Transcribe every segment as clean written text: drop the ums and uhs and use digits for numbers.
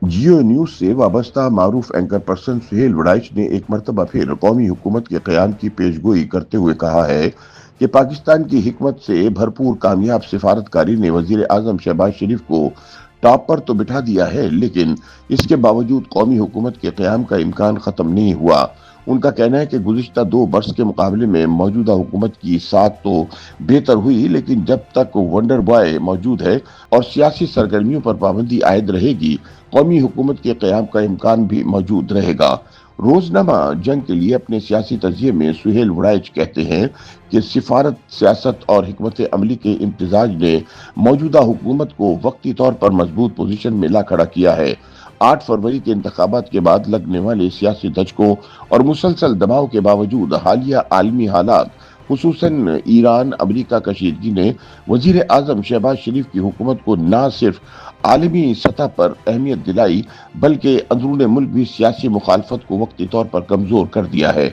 जियो news से वाबस्ता मारूफ anchor person Suhail Waraich ने एक मरतबा फिर कौमी हुकूमत के क़याम की पेशगोई करते हुए कहा है कि पाकिस्तान की हिकमत से भरपूर कामयाब सिफारतकारी ने वजीर आजम शहबाज शरीफ को टॉप पर तो बिठा दिया है, लेकिन इसके बावजूद कौमी हुकूमत के क़याम का इम्कान ख़त्म नहीं हुआ। उनका कहना है कि गुज़िश्ता 2 बरस के मुकाबले में मौजूदा हुकूमत की साख तो बेहतर हुई, लेकिन जब तक वंडर बॉय मौजूद है और सियासी सरगर्मियों पर पाबंदी आयद रहेगी, कौमी हुकूमत के क़याम का इम्कान भी मौजूद रहेगा। रोजनामा जंग के लिए अपने सियासी तजिए में सुहेल वड़ाइच कहते हैं कि सिफारत, सियासत और हिकमत अमली के इम्तिजाज ने मौजूदा हुकूमत को वक्ती तौर पर मजबूत पोजीशन में ला खड़ा किया है। 8 फरवरी के इंतखाबात के बाद लगने वाले सियासी धचकों और मुसलसल दबाव के बावजूद हालिया आलमी हालात, खुसूसन ईरान अमरीका कशीदगी ने वजीर आजम शहबाज शरीफ की हुकूमत को न सिर्फ आलमी सतह पर अहमियत दिलाई, बल्कि अंदरून मुल्क भी सियासी मुखालफत को वक्ती तौर पर कमजोर कर दिया है।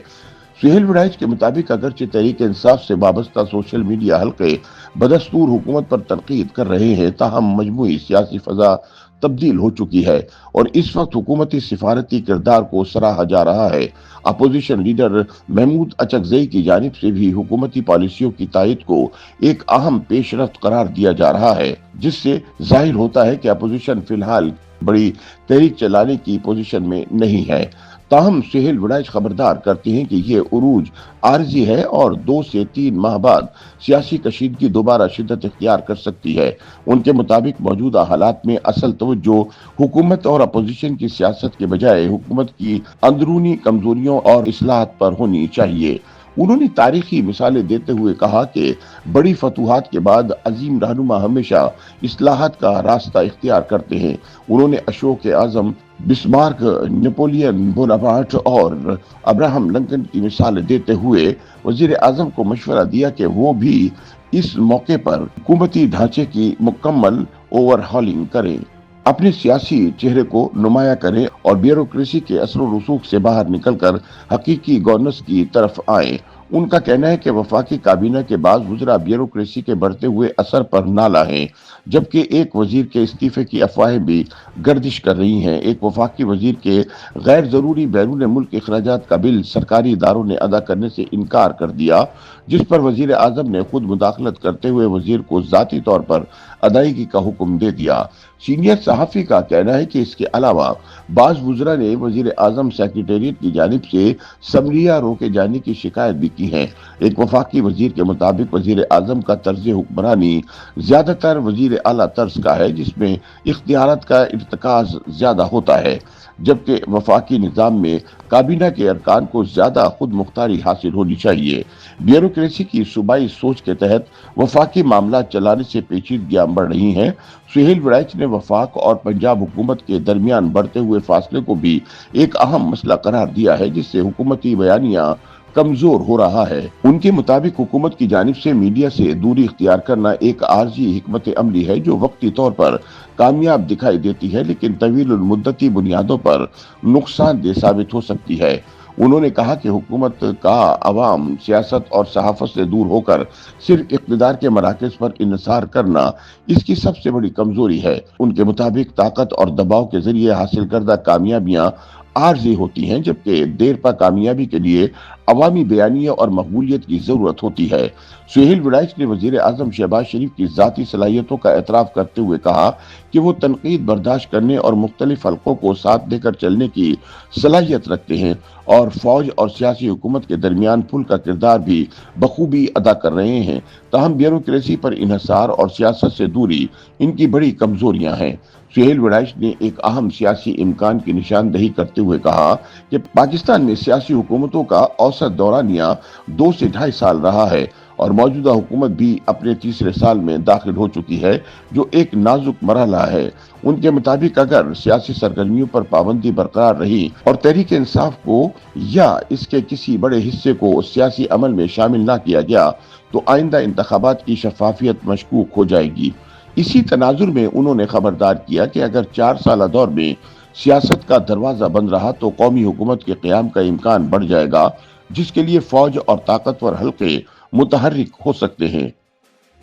सुहेल वड़ाइच के मुताबिक अगरचे तहरीक इंसाफ से वाबस्ता सोशल मीडिया हल्के बदस्तूर हुकूमत पर तनकीद कर रहे हैं, ताहम मजमूई सियासी फजा तब्दील हो चुकी है और इस वक्त हुकूमती सिफारती किरदार को सराहा जा रहा है। अपोजिशन लीडर महमूद अचकजई की जानिब से भी हुकूमती पॉलिसियों की तायद को एक अहम पेशरफ्त करार दिया जा रहा है, जिससे जाहिर होता है कि अपोजिशन फिलहाल बड़ी तहरीक चलाने की पोजीशन में नहीं है। ताहम सुहेल वड़ाइच खबरदार करते हैं कि ये उरूज आरजी है और 2 से 3 माह बाद सियासी कशीदगी दोबारा शिद्दत इख्तियार कर सकती है। उनके मुताबिक मौजूदा हालात में असल तवज्जो हुकूमत और अपोजिशन की सियासत के बजाय हुकूमत की अंदरूनी कमजोरियों और इस्लाहत पर होनी चाहिए। उन्होंने तारीखी मिसालें देते हुए कहा कि बड़ी फतूहात के बाद अजीम रहनुमा हमेशा इस्लाहत का रास्ता इख्तियार करते हैं। उन्होंने अशोक आजम, बिस्मार्क, नेपोलियन बोनापार्ट और अब्राहम लिंकन की मिसाल देते हुए वजीर आजम को मशवरा दिया कि वो भी इस मौके पर हुकूमती ढांचे की मुकम्मल ओवरहॉलिंग करें, अपने सियासी चेहरे को नुमाया करें और ब्यूरोक्रेसी के असर रसूख से बाहर निकलकर हकीकी गवर्नेंस की तरफ आए। उनका कहना है कि वफाकी काबीना के बाद वज़रा ब्यूरोक्रेसी के बढ़ते हुए असर पर नाला है, जबकि एक वजीर के इस्तीफे की अफवाहें भी गर्दिश कर रही हैं। एक वफाकी वजीर के गैर जरूरी बैरून मुल्क अखराजात का बिल सरकारी इदारों ने अदा करने से इनकार कर दिया, जिस पर वजीर आजम ने खुद मुदाखलत करते हुए वजीर को जाती तौर पर अदायगी का हुक्म दे दिया। सीनियर सहाफ़ी का कहना है कि इसके अलावा बाज़ वज़रा ने वजीर आजम सेक्रेटेरिएट की जानिब से समरिया रोके जाने की शिकायत भी की है। एक वफाकी वजीर के मुताबिक वजीर आजम का तर्ज हुक्मरानी ज्यादातर वजीर आला तर्ज का है, जिसमें इख्तियारात का इर्तिकाज ज्यादा होता है, जबकि वफाकी निज़ाम में काबीना के अरकान को ज्यादा खुद मुख्तारी हासिल होनी चाहिए। ब्यूरोक्रेसी की सूबाई सोच के तहत वफाकी मामला चलाने से पेचीदगियां बढ़ रही हैं। सुहेल वड़ाइच ने वफाक और पंजाब हुकूमत के दरमियान बढ़ते हुए फासले को भी एक अहम मसला करार दिया है, जिससे हुकूमती बयानिया कमजोर हो रहा है। उनके मुताबिक हुकूमत की जानिब से मीडिया से दूरी इख्तियार करना एक आर्जी हिकमत अमली है जो वक्ती तौर पर कामयाब दिखाई देती है, लेकिन तवील मुद्दती बुनियादों पर नुकसानदेह साबित हो सकती है। उन्होंने कहा कि हुकूमत का अवाम, सियासत और सहाफत से दूर होकर सिर्फ इक़्तिदार के मराकज़ पर इन्हिसार करना इसकी सबसे बड़ी कमजोरी है। उनके मुताबिक ताकत और दबाव के जरिए हासिल करदा कामयाबियां आर्जी होती हैं, जबकि देर पा कामयाबी के लिए अवामी बयानिया और मकबूलियत की जरूरत होती है। सुहेल वड़ाइच ने वजीर आजम शहबाज शरीफ की जाती सलाहियतों का एतराफ करते हुए कहा कि वो तनकीद बर्दाश्त करने और मुख्तलिफ हल्कों को साथ देकर चलने की सलाहियत रखते हैं और फौज और सियासी हुकूमत के दरमियान पुल का किरदार भी बखूबी अदा कर रहे हैं। ताहम ब्यूरोक्रेसी पर इन्हिसार और सियासत से दूरी इनकी बड़ी कमजोरियां हैं। सुहेल वड़ाइच ने एक अहम सियासी इम्कान की निशानदही करते हुए कहा कि पाकिस्तान में सियासी हुकूमतों का औसत दौरानिया 2 से 2.5 साल रहा है और मौजूदा हुकूमत भी अपने तीसरे साल में दाखिल हो चुकी है, जो एक नाजुक मरहला है। उनके मुताबिक अगर सियासी सरगर्मियों पर पाबंदी बरकरार रही और तहरीक इंसाफ को या इसके किसी बड़े हिस्से को सियासी अमल में शामिल न किया गया तो आइंदा इंतखाबात की शफाफियत मशकूक हो जाएगी। इसी तनाजुर में उन्होंने खबरदार किया कि अगर 4 साल दौर में सियासत का दरवाजा बंद रहा तो कौमी हुकूमत के क़याम का इम्कान बढ़ जाएगा, जिसके लिए फौज और ताकतवर हल्के मुतहर्रिक हो सकते हैं।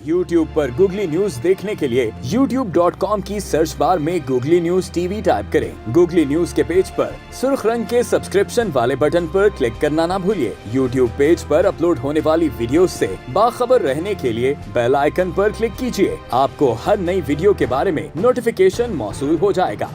YouTube पर गूगली न्यूज देखने के लिए youtube.com की सर्च बार में गूगली न्यूज टीवी टाइप करें। गूगली न्यूज के पेज पर सुर्ख रंग के सब्सक्रिप्शन वाले बटन पर क्लिक करना ना भूलिए। YouTube पेज पर अपलोड होने वाली वीडियो से बाखबर रहने के लिए बेल आइकन पर क्लिक कीजिए। आपको हर नई वीडियो के बारे में नोटिफिकेशन मौसूल हो जाएगा।